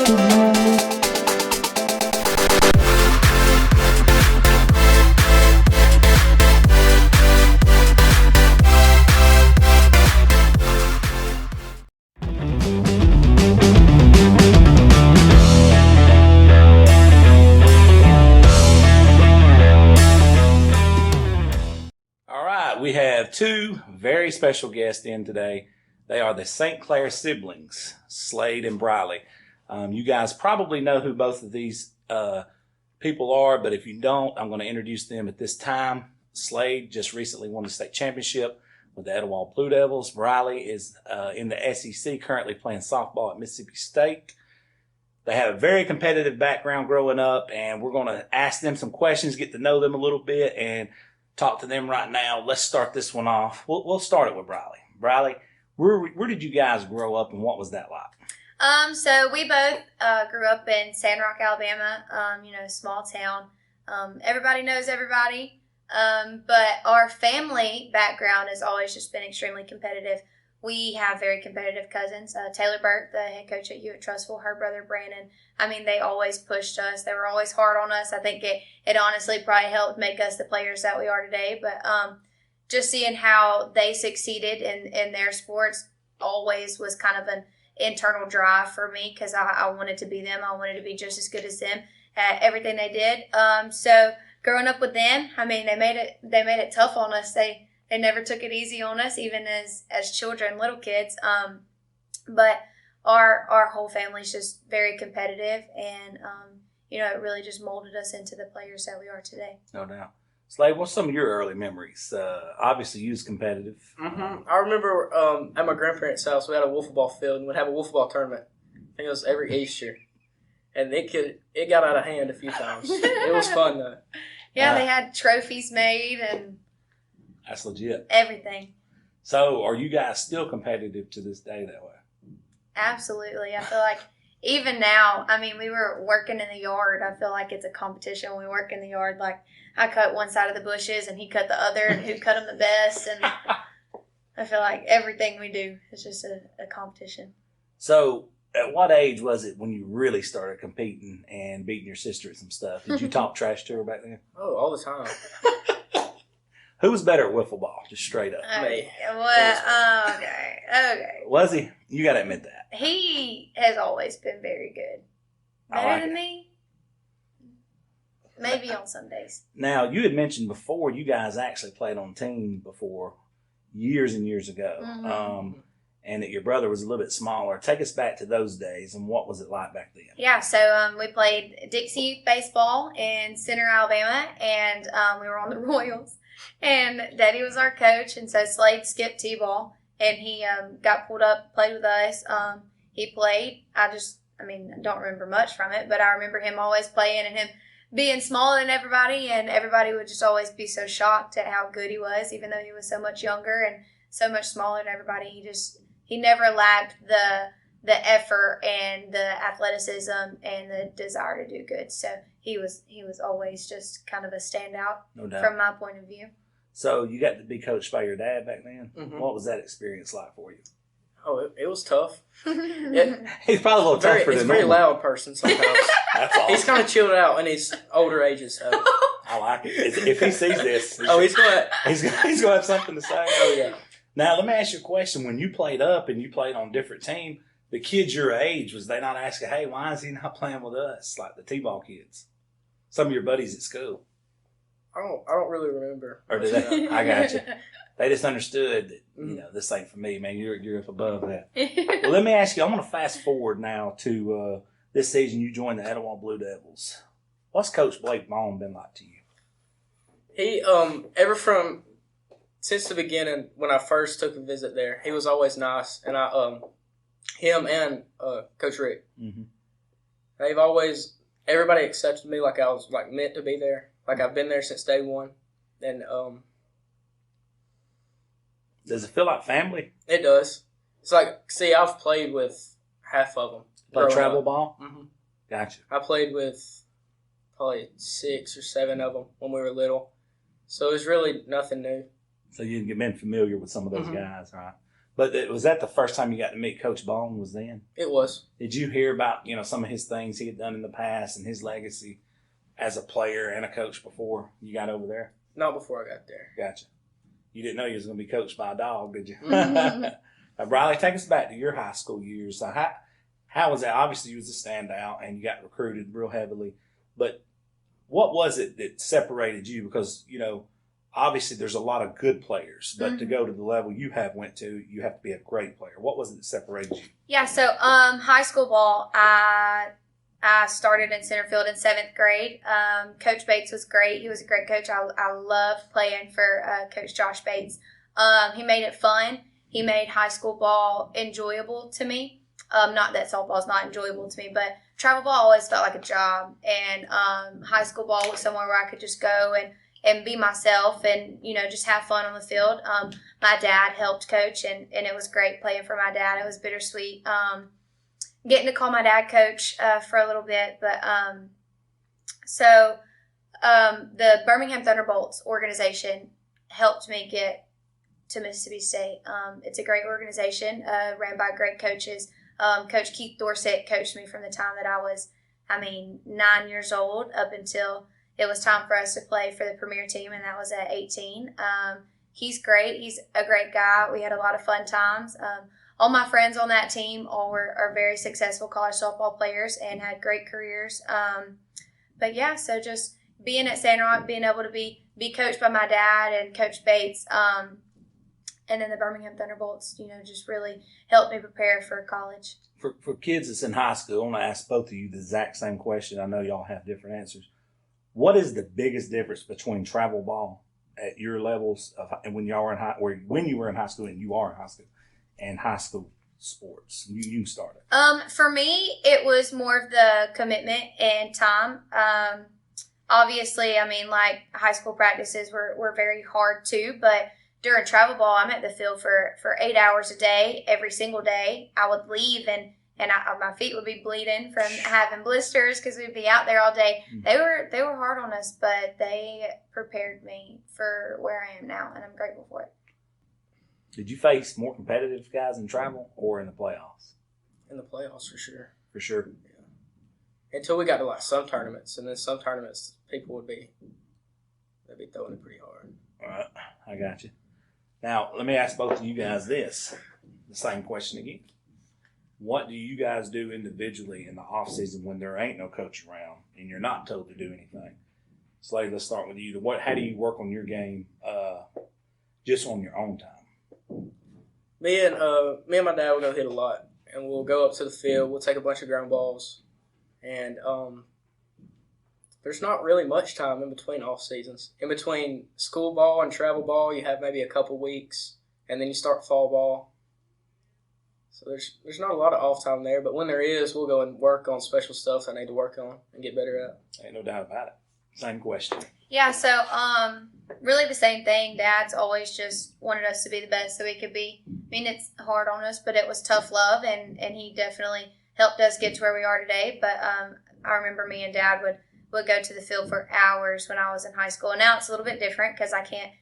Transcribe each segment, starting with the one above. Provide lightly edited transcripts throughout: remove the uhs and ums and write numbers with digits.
We have two very special guests in today. They are the St Clair Siblings, Slade and Briley. You guys probably know who both of these people are, but if you don't, I'm going to introduce them at this time. Slade just recently won the state championship with the Etowah Blue Devils. Briley is in the SEC, currently playing softball at Mississippi State. They have a very competitive background growing up, and we're going to ask them some questions, get to know them a little bit, and talk to them right now. Let's start this one off. We'll start it with Briley. Briley, where did you guys grow up, and what was that like? So we both grew up in Sandrock, Alabama. Small town. Everybody knows everybody. But our family background has always just been extremely competitive. We have very competitive cousins. Taylor Burke, the head coach at Trustful, her brother Brandon. I mean, they always pushed us. They were always hard on us. I think it honestly probably helped make us the players that we are today. But just seeing how they succeeded in their sports always was kind of an internal drive for me, because I wanted to be them. I wanted to be just as good as them at everything they did. So growing up with them, I mean, they made it tough on us. They never took it easy on us, even as children, little kids. But our whole family's just very competitive, and it really just molded us into the players that we are today. No doubt. Slade, what's some of your early memories? Obviously, you was competitive. Mm-hmm. I remember at my grandparents' house, we had a wiffle ball field, and we'd have a wiffle ball tournament. I think it was every Easter, and it got out of hand a few times. It was fun though. Yeah, they had trophies made and. That's legit. Everything. So, are you guys still competitive to this day that way? Absolutely. I feel like even now, I mean, we were working in the yard. I feel like it's a competition when we work in the yard. Like, I cut one side of the bushes and he cut the other, and who cut them the best. And I feel like everything we do is just a competition. So, at what age was it when you really started competing and beating your sister at some stuff? Did you talk trash to her back then? Oh, all the time. Who was better at wiffle ball? Just straight up. Me. Well, okay. Was he? You got to admit that. He has always been very good. Better than me? Maybe on some days. Now, you had mentioned before you guys actually played on team before years and years ago. Mm-hmm. And that your brother was a little bit smaller. Take us back to those days, and what was it like back then? Yeah, so we played Dixie baseball in Center, Alabama, and we were on the Royals. And Daddy was our coach, and so Slade skipped T-ball, and he got pulled up, played with us. He played. I don't remember much from it, but I remember him always playing and him being smaller than everybody, and everybody would just always be so shocked at how good he was, even though he was so much younger and so much smaller than everybody. He never lacked the effort and the athleticism and the desire to do good. So he was always just kind of a standout, no doubt, from my point of view. So you got to be coached by your dad back then. Mm-hmm. What was that experience like for you? Oh, it was tough. He's probably a little tougher than He's a very loud person sometimes. That's awesome. He's kind of chilled out in his older ages. So. I like it. If he sees this, he's gonna have something to say. Oh yeah. Now let me ask you a question. When you played up and you played on a different team, the kids your age, was they not asking, "Hey, why is he not playing with us?" Like the T-ball kids, some of your buddies at school. I don't really remember. Or did they? I got you. They just understood that this ain't for me, man. You're up above that. Well, let me ask you. I'm going to fast forward now to this season. You joined the Etowah Blue Devils. What's Coach Blake Vaughn been like to you? He since the beginning, when I first took a visit there, he was always nice, and him and Coach Rick, they've always, everybody accepted me like I was like meant to be there, like I've been there since day one, and does it feel like family? It does. It's like, see, I've played with half of them. Play travel ball? Mm-hmm. Gotcha. I played with probably 6 or 7 of them when we were little, so it was really nothing new. So you've been familiar with some of those guys, right? But was that the first time you got to meet Coach Bone? Was then? It was. Did you hear about some of his things he had done in the past and his legacy as a player and a coach before you got over there? Not before I got there. Gotcha. You didn't know you was going to be coached by a dog, did you? Mm-hmm. Riley, take us back to your high school years. So how was that? Obviously, you was a standout and you got recruited real heavily. But what was it that separated you? Because, obviously there's a lot of good players, but to go to the level you went to, you have to be a great player. What was it that separated you? Yeah, so high school ball, I started in center field in 7th grade. Coach Bates was great. He was a great coach. I loved playing for Coach Josh Bates. He made it fun. He made high school ball enjoyable to me. Not that softball is not enjoyable to me, but travel ball always felt like a job. And high school ball was somewhere where I could just go and be myself and, just have fun on the field. My dad helped coach, and it was great playing for my dad. It was bittersweet getting to call my dad coach for a little bit. But the Birmingham Thunderbolts organization helped me get to Mississippi State. It's a great organization ran by great coaches. Coach Keith Dorsett coached me from the time that I was, 9 years old up until it was time for us to play for the premier team, and that was at 18. He's great. He's a great guy. We had a lot of fun times. All my friends on that team are very successful college softball players and had great careers. But yeah, so just being at Sandrock, being able to be coached by my dad and Coach Bates, and then the Birmingham Thunderbolts, just really helped me prepare for college. For kids that's in high school, I want to ask both of you the exact same question. I know y'all have different answers. What is the biggest difference between travel ball at your levels and when y'all were when you were in high school and you are in high school, and high school sports? You started. For me, it was more of the commitment and time. Obviously, like high school practices were very hard too, but during travel ball, I'm at the field for 8 hours a day, every single day. I would leave and my feet would be bleeding from having blisters because we'd be out there all day. They were hard on us, but they prepared me for where I am now, and I'm grateful for it. Did you face more competitive guys in travel or in the playoffs? In the playoffs, for sure. For sure. Yeah. Until we got to some tournaments, and then some tournaments people they'd be throwing it pretty hard. All right, I got you. Now let me ask both of you guys the same question again. What do you guys do individually in the off season when there ain't no coach around and you're not told to do anything? Slade, let's start with you. How do you work on your game just on your own time? Me and my dad will go hit a lot, and we'll go up to the field. We'll take a bunch of ground balls, and there's not really much time in between off seasons. In between school ball and travel ball, you have maybe a couple weeks, and then you start fall ball. So there's not a lot of off time there, but when there is, we'll go and work on special stuff I need to work on and get better at. Ain't no doubt about it. Same question. Yeah, so really the same thing. Dad's always just wanted us to be the best that we could be. It's hard on us, but it was tough love, and he definitely helped us get to where we are today. But I remember me and Dad would go to the field for hours when I was in high school. And now it's a little bit different because I can't,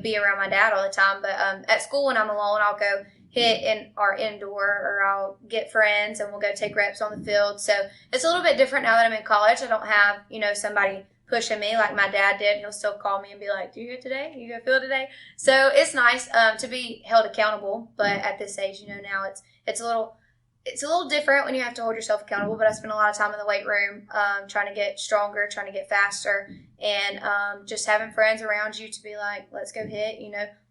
be around my dad all the time. But at school when I'm alone, I'll go hit in our indoor, or I'll get friends and we'll go take reps on the field. So it's a little bit different now that I'm in college. I don't have, somebody pushing me like my dad did. He'll still call me and be like, do you go today? You go field today? So it's nice to be held accountable. But at this age, now it's a little different when you have to hold yourself accountable. But I spend a lot of time in the weight room trying to get stronger, trying to get faster, and just having friends around you to be like, let's go hit,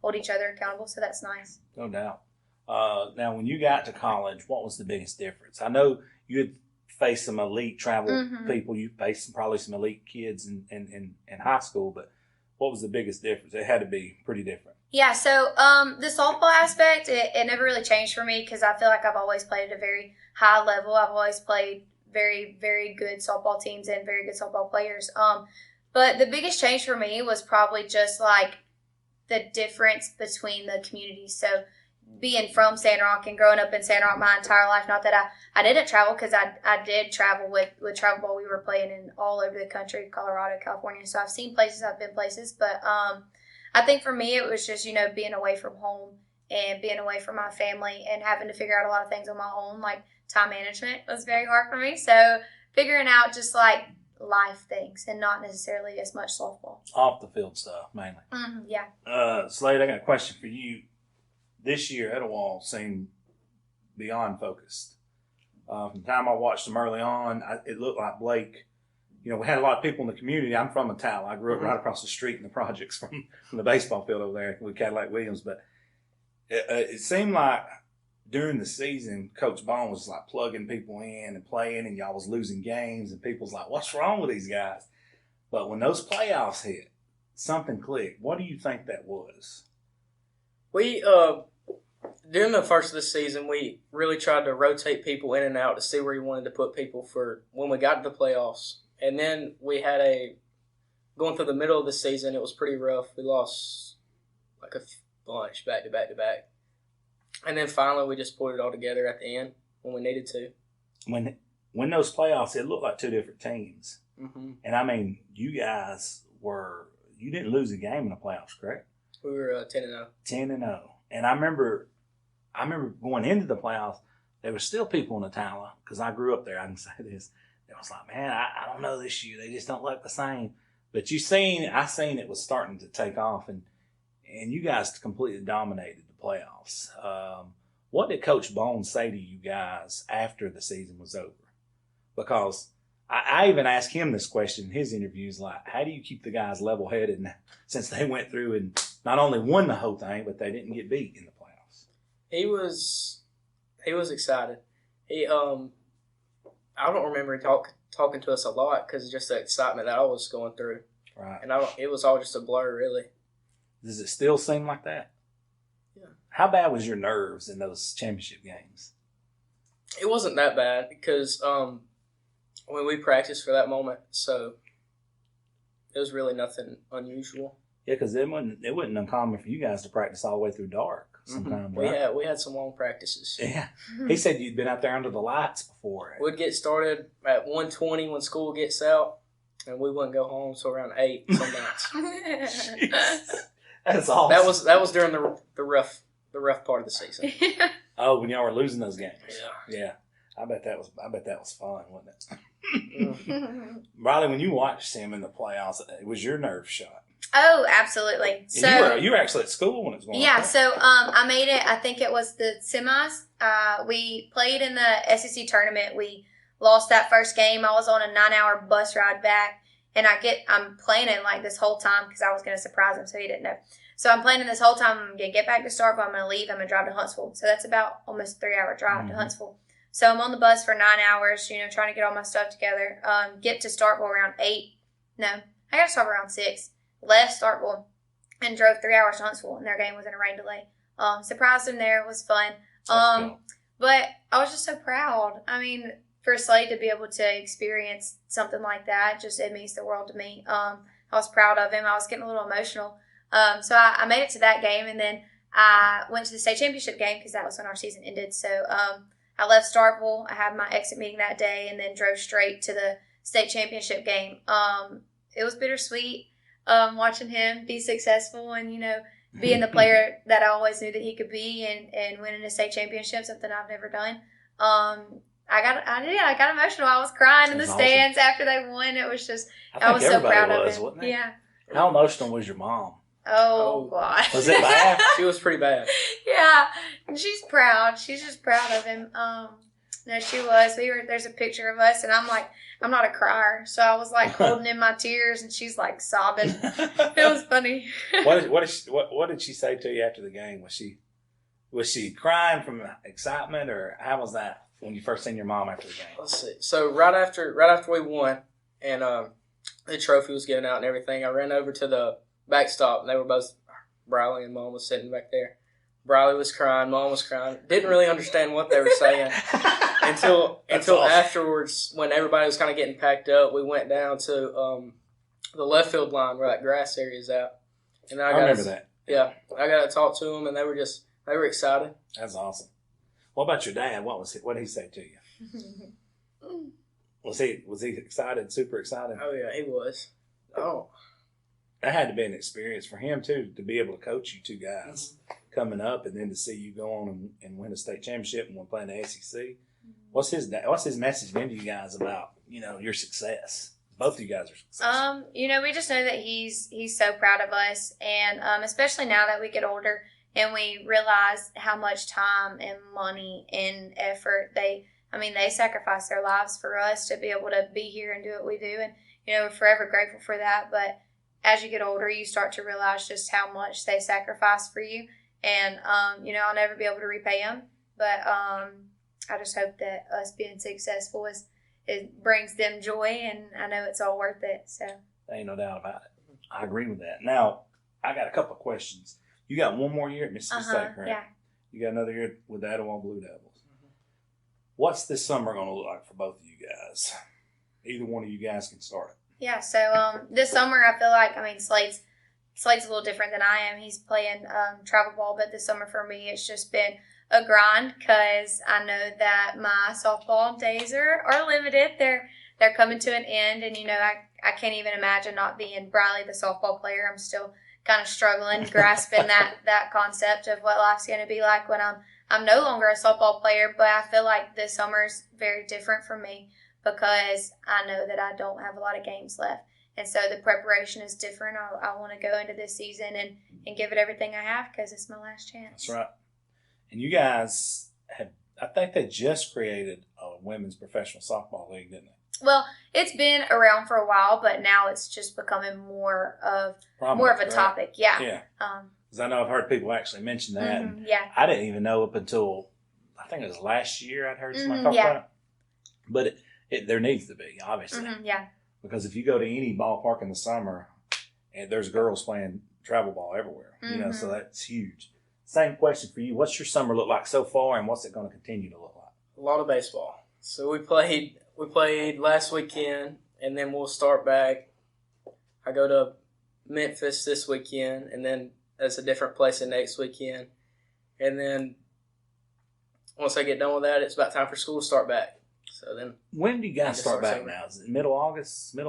hold each other accountable. So that's nice. No doubt. Now, when you got to college, what was the biggest difference? I know you had faced some elite travel people. You faced probably some elite kids in high school, but what was the biggest difference? It had to be pretty different. Yeah, so the softball aspect, it never really changed for me because I feel like I've always played at a very high level. I've always played very, very good softball teams and very good softball players. But the biggest change for me was probably just like the difference between the communities. So being from Sandrock and growing up in Sandrock my entire life, not that I didn't travel because I did travel with travel ball. We were playing in all over the country, Colorado, California. So I've seen places, I've been places. But I think for me it was just, being away from home and being away from my family and having to figure out a lot of things on my own, like time management was very hard for me. So figuring out just like life things and not necessarily as much softball. Off the field stuff, mainly. Yeah. Slade, I got a question for you. This year, Etowah seemed beyond focused. From the time I watched them early on, it looked like Blake. You know, we had a lot of people in the community. I'm from Etowah. I grew up right across the street in the projects from the baseball field over there with Cadillac Williams. But it seemed like during the season, Coach Bone was like plugging people in and playing, and y'all was losing games, and people's like, what's wrong with these guys? But when those playoffs hit, something clicked. What do you think that was? We, during the first of the season, we really tried to rotate people in and out to see where he wanted to put people for when we got to the playoffs. And then we had going through the middle of the season, it was pretty rough. We lost like a bunch back to back to back. And then finally we just put it all together at the end when we needed to. When those playoffs, it looked like two different teams. Mm-hmm. And I mean, you guys you didn't lose a game in the playoffs, correct? We were 10-0. 10-0. And I remember going into the playoffs, there were still people in Etowah, because I grew up there, I can say this. It was like, man, I don't know this year. They just don't look the same. But I seen it was starting to take off, and you guys completely dominated the playoffs. What did Coach Bone say to you guys after the season was over? Because I even asked him this question in his interviews, like, how do you keep the guys level-headed since they went through and not only won the whole thing, but they didn't get beat in the playoffs? He was excited. I don't remember talking to us a lot because of just the excitement that I was going through. Right. And it was all just a blur, really. Does it still seem like that? Yeah. How bad was your nerves in those championship games? It wasn't that bad because when we practiced for that moment, so it was really nothing unusual. Yeah, because it wasn't uncommon for you guys to practice all the way through dark sometimes. Mm-hmm. Right? We had some long practices. Yeah. He said you'd been out there under the lights before. We'd get started at 1:20 when school gets out, and we wouldn't go home until around 8 some nights. That's awesome. That was during the rough part of the season. Oh, when y'all were losing those games. Yeah. Yeah. I bet that was fun, wasn't it? Riley, when you watched him in the playoffs, it was your nerve shot. Oh, absolutely. So you were actually at school when it was going on. Yeah, so I made it. I think it was the semis. We played in the SEC tournament. We lost that first game. I was on a 9-hour bus ride back, and I'm planning like this whole time because I was going to surprise him, so he didn't know. So I'm planning this whole time. I'm going to get back to Starkville. I'm going to leave. I'm going to drive to Huntsville. So that's about almost a 3-hour drive to Huntsville. So I'm on the bus for 9 hours, trying to get all my stuff together. Get to Starkville around 8. No, I got to start around 6. Left Starkville and drove 3 hours to Huntsville, and their game was in a rain delay. Surprised him there. It was fun. Cool. But I was just so proud. I mean, for Slade to be able to experience something like that, it means the world to me. I was proud of him. I was getting a little emotional. So I made it to that game, and then I went to the state championship game because that was when our season ended. So I left Starkville. I had my exit meeting that day, and then drove straight to the state championship game. It was bittersweet. Watching him be successful and, being the player that I always knew that he could be and winning a state championship, something I've never done. I got emotional. I was crying in the stands after they won. It was just, I was so proud of him. Wasn't it? Yeah. How emotional was your mom? Oh, God. Was it bad? She was pretty bad. Yeah. And she's proud. She's just proud of him. No, she was. There's a picture of us, and I'm not a crier, so I was like holding in my tears, and she's like sobbing. It was funny. What did she say to you after the game? Was she crying from excitement, or how was that when you first seen your mom after the game? Let's see. So right after we won, and the trophy was given out and everything, I ran over to the backstop, and they were both, Briley and Mom was sitting back there. Briley was crying, Mom was crying. Didn't really understand what they were saying until awesome. Afterwards, when everybody was kind of getting packed up. We went down to the left field line where that grass area is at. And I remember that. Yeah, I got to talk to them, and they were excited. That's awesome. What about your dad? What did he say to you? Was he excited? Super excited? Oh yeah, he was. Oh. That had to be an experience for him too, to be able to coach you two guys. coming up, and then to see you go on and win a state championship and play in the SEC. What's his message then to you guys about, your success? Both of you guys are successful. We just know that he's so proud of us, and especially now that we get older and we realize how much time and money and effort they sacrifice their lives for us to be able to be here and do what we do, and we're forever grateful for that. But as you get older, you start to realize just how much they sacrifice for you, and I'll never be able to repay them, but I just hope that us being successful it brings them joy, and I know it's all worth it. So ain't no doubt about it. I agree with that. Now, I got a couple of questions. You got one more year at Mississippi State, correct? Yeah. You got another year with the Etowah Blue Devils. What's this summer going to look like for both of you guys? Either one of you guys can start it. Yeah, so this summer I feel like, Slade's a little different than I am. He's playing travel ball, but this summer for me it's just been a grind because I know that my softball days are limited. They're coming to an end, and I can't even imagine not being Briley, the softball player. I'm still kind of struggling, grasping that concept of what life's going to be like when I'm no longer a softball player. But I feel like this summer's very different for me because I know that I don't have a lot of games left. And so the preparation is different. I want to go into this season and give it everything I have because it's my last chance. That's right. And you guys I think they just created a women's professional softball league, didn't they? Well, it's been around for a while, but now it's just becoming more of a topic. Yeah. Yeah. Because I know I've heard people actually mention that. Mm-hmm, and yeah. I didn't even know up until, I think it was last year I'd heard somebody talk about it. But there needs to be, obviously. Mm-hmm, yeah. Because if you go to any ballpark in the summer, and there's girls playing travel ball everywhere, so that's huge. Same question for you. What's your summer look like so far, and what's it going to continue to look like? A lot of baseball. So we played last weekend, and then we'll start back. I go to Memphis this weekend, and then that's a different place the next weekend. And then once I get done with that, it's about time for school to start back. So then, when do you guys start back now? Is it middle August? I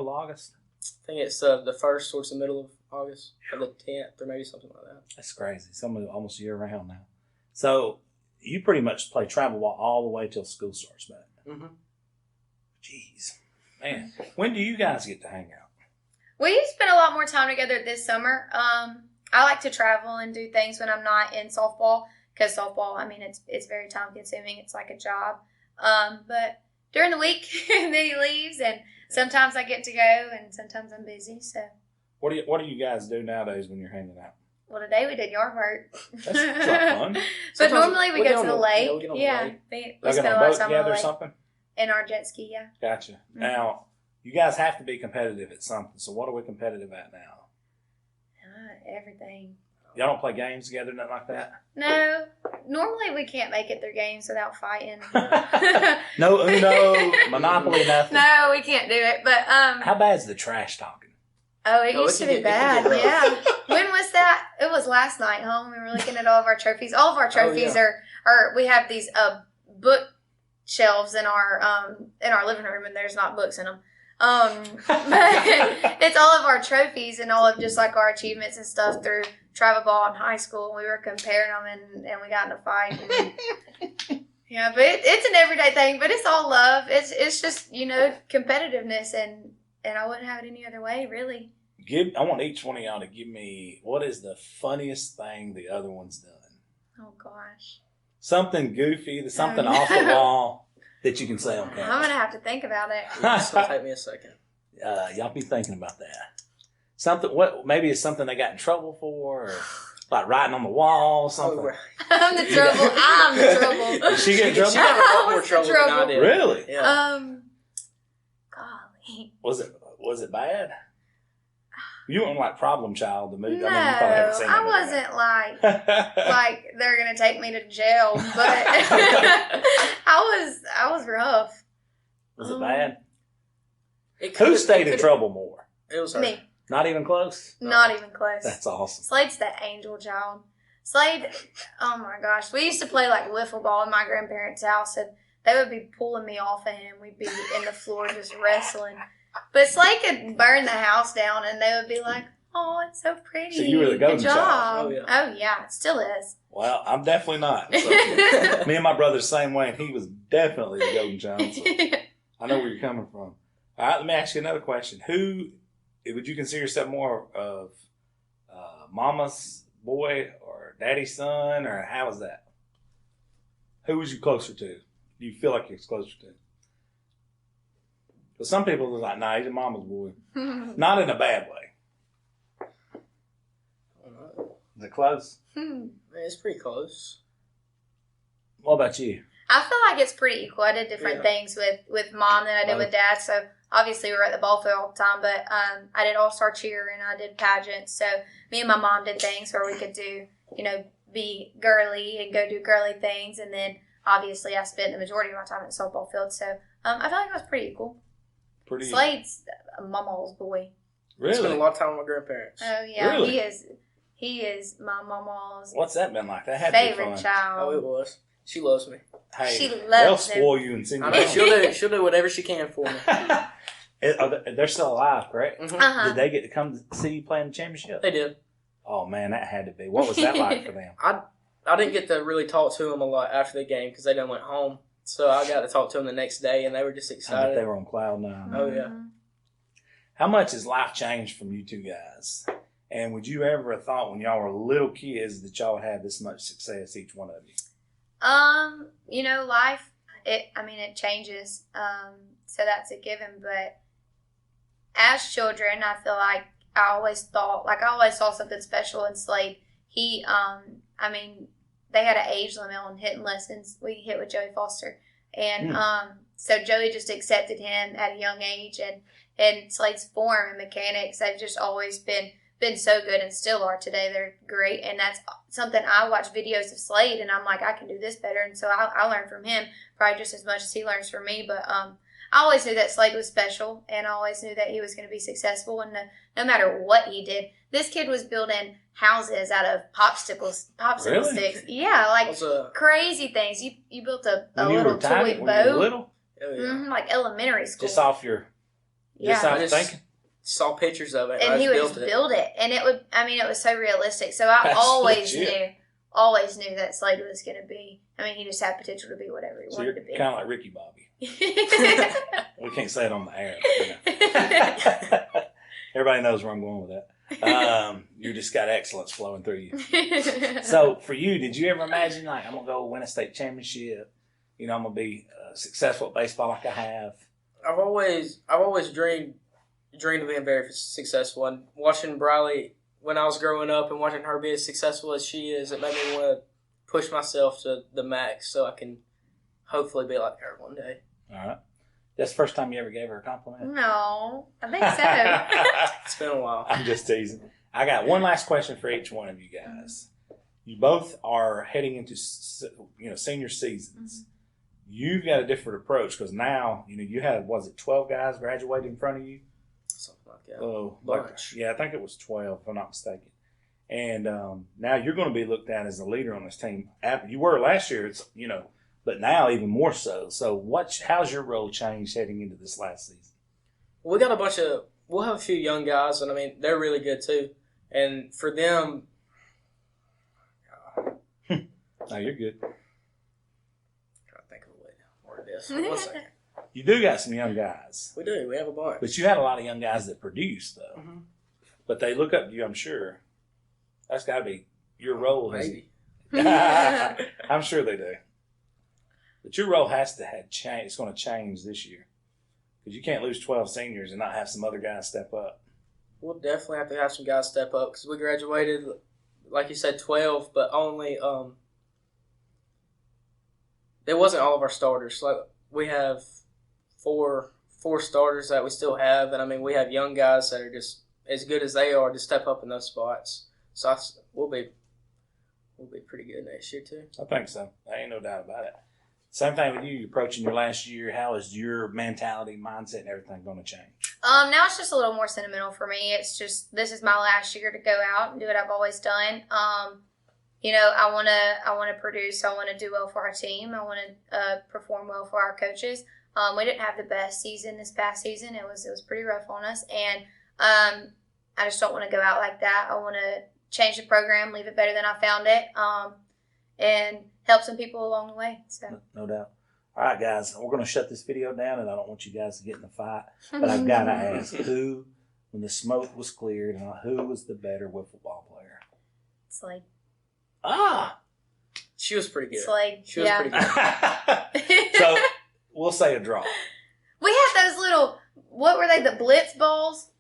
think it's the first towards the middle of August, or the 10th, or maybe something like that. That's crazy. Almost year round now. So you pretty much play travel ball all the way till school starts back. Mm-hmm. Jeez, man. When do you guys get to hang out? We spent a lot more time together this summer. I like to travel and do things when I'm not in softball because softball, it's very time consuming. It's like a job. But during the week, then he leaves, and sometimes I get to go, and sometimes I'm busy. So, what do you guys do nowadays when you're hanging out? Well, today we did yard work. That's a lot of fun. But Sometimes normally we go to the lake. We spend a lot of time on the lake. Something? In our jet ski, yeah. Gotcha. Mm-hmm. Now, you guys have to be competitive at something. So what are we competitive at now? Everything. Y'all don't play games together, nothing like that? No. Normally we can't make it through games without fighting. No Uno, Monopoly, nothing? No, we can't do it. But how bad's the trash talking? Oh, it used to be bad. Yeah. When was that? It was last night, huh? We were looking at all of our trophies. All of our trophies are we have these book shelves in our living room, and there's not books in them. But it's all of our trophies and all of just like our achievements and stuff through travel ball in high school. We were comparing them, and we got in a fight. Yeah, but it's an everyday thing. But it's all love. It's just competitiveness, and I wouldn't have it any other way, really. I want each one of y'all to give me what is the funniest thing the other one's done. Oh gosh. Something goofy, something off the wall that you can say on camera. I'm going to have to think about it. It's going to take me a second. Y'all be thinking about that. Maybe it's something they got in trouble for, or like writing on the wall, something. I'm the trouble. I'm the trouble. Did she get in trouble? She got a lot more trouble than I did. Really? Yeah. Golly. Was it bad? You weren't like Problem Child, the movie. No, you probably haven't seen that movie. Wasn't like they're gonna take me to jail, but I was rough. Was it bad? Who stayed in trouble more? It was her. Me. Not even close? Not even close. That's awesome. Slade's the angel child. Slade, oh my gosh. We used to play like wiffle ball in my grandparents' house, and they would be pulling me off of him. We'd be in the floor just wrestling. But Slade could burn the house down, and they would be like, Oh, it's so pretty. So you were the golden Good job. child. Oh, yeah. It still is. Well, I'm definitely not. So, me and my brother the same way, and he was definitely the golden child. So I know where you're coming from. All right, let me ask you another question. Who would you consider yourself more of mama's boy or daddy's son, or how was that? Who was you closer to? Do you feel like you're closer to? But some people are like, nah, he's a mama's boy. Not in a bad way. Is it close? It's pretty close. What about you? I feel like it's pretty equal. I did different things with mom than I did with dad. So obviously we were at the ball field all the time, but I did all-star cheer and I did pageants. So me and my mom did things where we could do, be girly and go do girly things. And then obviously I spent the majority of my time at the softball field. So I feel like it was pretty equal. Slade's a mama's boy. Really? I spent a lot of time with my grandparents. Oh, yeah. Really? He is my mama's What's that been like? That had to be favorite fun. child. Oh, it was. She loves me. Hey, She they'll loves spoil you and send you I know home. she'll do whatever she can for me. They're still alive, correct? Mm-hmm. Uh-huh. Did they get to come to see you play in the championship? They did. Oh man, that had to be. What was that like for them? I didn't get to really talk to them a lot after the game because they done went home. So I got to talk to them the next day, and they were just I bet excited. they were on cloud nine. Oh, yeah. How much has life changed from you two guys? And would you ever have thought when y'all were little kids that y'all would have this much success, each one of you? Life, it changes. So that's a given. But as children, I feel like I always saw something special in Slade. He, they had an age limit on hitting lessons. We hit with Joey Foster. And so Joey just accepted him at a young age. And Slade's form and mechanics, they've just always been so good and still are today. They're great. And that's something I watch videos of Slade and I'm like, I can do this better. And so I learn from him probably just as much as he learns from me. But I always knew that Slade was special and I always knew that he was going to be successful. And no matter what he did, this kid was building houses out of popsicle Really? sticks. Yeah, like crazy things. You built a little toy boat. When you were little? Oh, yeah. Like elementary school. Just off your thinking? Saw pictures of it. And he would just build it. And it was so realistic. So I always knew that Slade was going to be, he just had potential to be whatever he wanted to be. Kind of like Ricky Bobby. We can't say it on the air. Everybody knows where I'm going with that. You just got excellence flowing through you. So for you, did you ever imagine like I'm gonna go win a state championship? I'm gonna be successful at baseball like I have. I've always dreamed of being very successful. And watching Briley when I was growing up and watching her be as successful as she is, it made me want to push myself to the max so I can hopefully be like her one day. All right. That's the first time you ever gave her a compliment? No, I think so. It's been a while. I'm just teasing. I got one last question for each one of you guys. You both are heading into senior seasons. Mm-hmm. You've got a different approach because now you had 12 guys graduated in front of you? Something like that. Oh, bunch. Yeah, I think it was 12 if I'm not mistaken. And now you're going to be looked at as a leader on this team. You were last year, but now even more so. So how's your role changed heading into this last season? We got we'll have a few young guys, and they're really good too. And for them, no, you're good. I'm trying to think of a way to word this. 1 second. You do got some young guys. We do. We have a bunch. But you had a lot of young guys that produce, though. Mm-hmm. But they look up to you, I'm sure. That's got to be your role. Maybe. I'm sure they do. But your role has to have changed. It's going to change this year. Because you can't lose 12 seniors and not have some other guys step up. We'll definitely have to have some guys step up because we graduated, like you said, 12, but only it wasn't all of our starters. Like we have four starters that we still have, and we have young guys that are just as good as they are to step up in those spots. So we'll be pretty good next year too. I think so. I ain't no doubt about it. Same thing with you. You're approaching your last year. How is your mentality, mindset, and everything going to change? Now it's just a little more sentimental for me. It's just this is my last year to go out and do what I've always done. I want to produce. I want to do well for our team. I want to perform well for our coaches. We didn't have the best season this past season. It was pretty rough on us, and I just don't want to go out like that. I want to change the program, leave it better than I found it, and help some people along the way. So No doubt. All right, guys, we're going to shut this video down, and I don't want you guys to get in a fight. But I've got to ask, who, when the smoke was cleared, who was the better wiffle ball player? Slade. Ah! She was pretty good. Slade. She was pretty good. So, we'll say a draw. We had those little, what were they, the blitz balls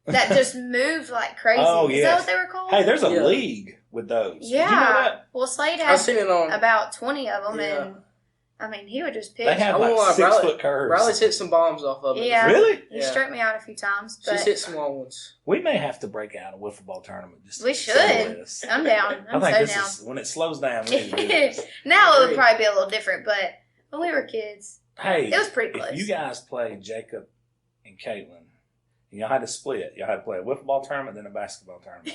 that just moved like crazy. Oh, Is yes. that what they were called? Hey, there's a league with those. Yeah. Did you know that? Well, Slade I've had seen it on. about 20 of them, Yeah. and I mean, he would just pitch. They have I won't lie, like 6 foot curves. Riley's hit some bombs off of it. Yeah. Really? He Yeah. struck me out a few times. But She's hit some long ones. We may have to break out a wiffle ball tournament. Just we to should. settle this. I'm down. I'm I think so this down. is when it slows down. We need to do this. Now it would Agreed. probably be a little different, but when we were kids, Hey, it was pretty close. if you guys played Jacob and Caitlin, and y'all had to split, y'all had to play a wiffle ball tournament, then a basketball tournament.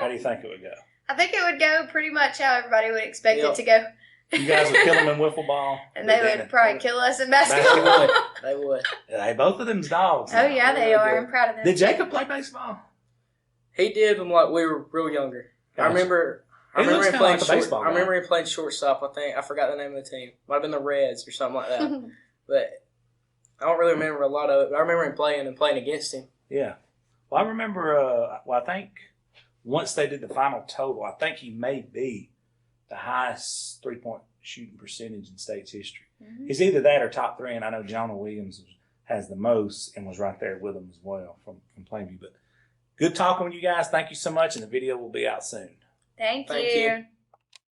How do you think it would go? I think it would go pretty much how everybody would expect Yep. it to go. You guys would kill them in wiffle ball, And they then would probably kill us in They basketball. would. They would. Hey, both of them's dogs. Oh, yeah, they Really are. good. I'm proud of them. Did Jacob play baseball? He did when like we were real younger. Gotcha. I remember He looks him kinda playing like a short. baseball I guy. remember him playing shortstop. I forgot the name of the team. Might have been the Reds or something like that. But I don't really remember a lot of it. I remember him playing and playing against him. Yeah. Well, I remember, I think once they did the final total, I think he may be the highest 3-point shooting percentage in state's history. Mhm. He's either that or top 3, and I know Jonah Williams has the most and was right there with him as well from Plainview. But good talking with you guys. Thank you so much, and the video will be out soon. Thank Thank you. you.